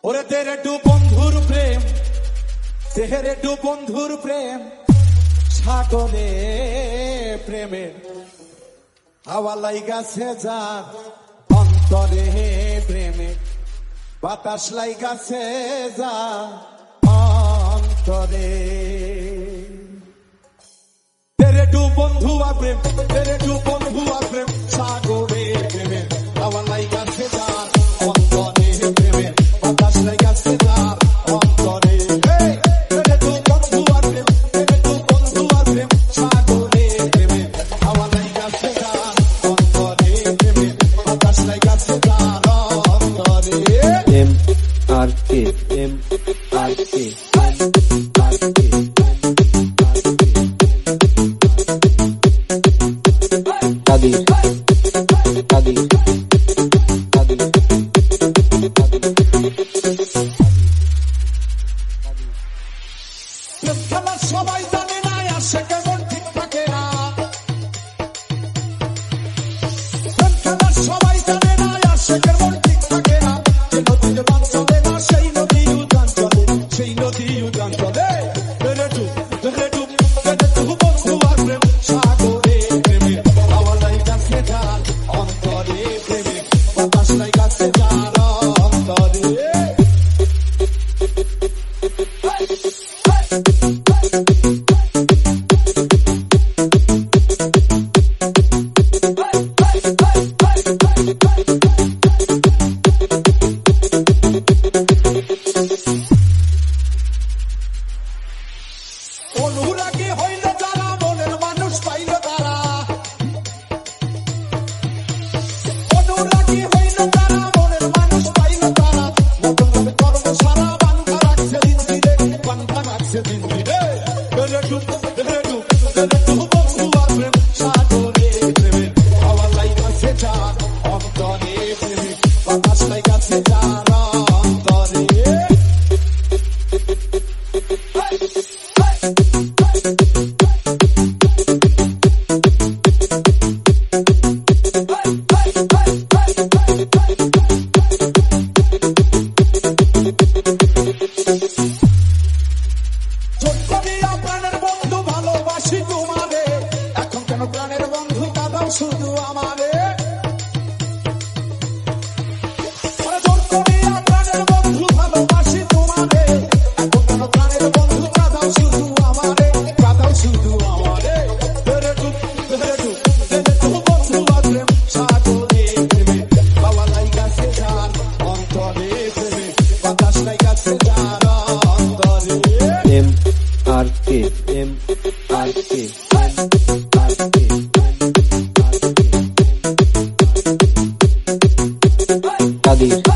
ওরে তেরে টু বন্ধুর প্রেম, তেরে টু বন্ধুর প্রেম, সাগরে প্রেমের হাওয়া লাইগাছে যার অন্তরে প্রেমে, বাতাস লাইগাছে যার অন্তরে। তেরে টু বন্ধু প্রেম, তেরে টু বন্ধু প্রেম, সাগরে প্রেমের হাওয়া লাইগাছে যার অন্তরে প্রেমে, বাতাস লাইগাছে যার অন্তরে। তেরে টু বন্ধু প্রেম, তেরে টু বন্ধু প্রেম, সাগরে প্রেমে হাওয়া লাইগাছে যার অন্তরে প্রেমে, বাতাস লাইগাছে যার অন্তরে। MRK Kadir খেলা সবাই জানে না, আসে কেমন ঠিক থাকে না। খেলা সবাই জানে না, আসে কেমন ঠিক থাকে না। যে নদীতে বান চলে না, সেই নদী উজান চলে, সেই নদী উজান চলে। তেরে টু বন্ধু আর প্রেম, সাগরে প্রেমে হাওয়া লাইগাছে যার অন্তরে প্রেমে, বাতাস লাইগাছে যার অন্তরে। অনুরাগী হইল যারা, মনের মানুষ পাইল তারা। অনুরাগী হইল যারা, মনের মানুষ পাইল তারা। নতুন ভাবে কর্ম সারা বান্ধা রাখছে দিন দিনে, বান্ধা রাখছে দিন দিনে। তেরে টু বন্ধু আর প্রেম, সাগরে প্রেমে হাওয়া লাইগাছে যার অন্তরে প্রেমে, বাতাস লাইগাছে যার অন্তরে। প্রাণের বন্ধু ভালোবাসি তোমারে, এখন কেন প্রাণের বন্ধু কাঁদাও শুধু আমারে। প্রাণের বন্ধু ভালোবাসি তোমারে, এখন কেন প্রাণের বন্ধু কাঁদাও শুধু আমারে, কাঁদাও শুধু আমারে। তেরে টু বন্ধু প্রেম, সাগরে প্রেমে হাওয়া লাইগাছে যার অন্তরে প্রেমে, বাতাস লাইগাছে যার অন্তরে। MRK Kadir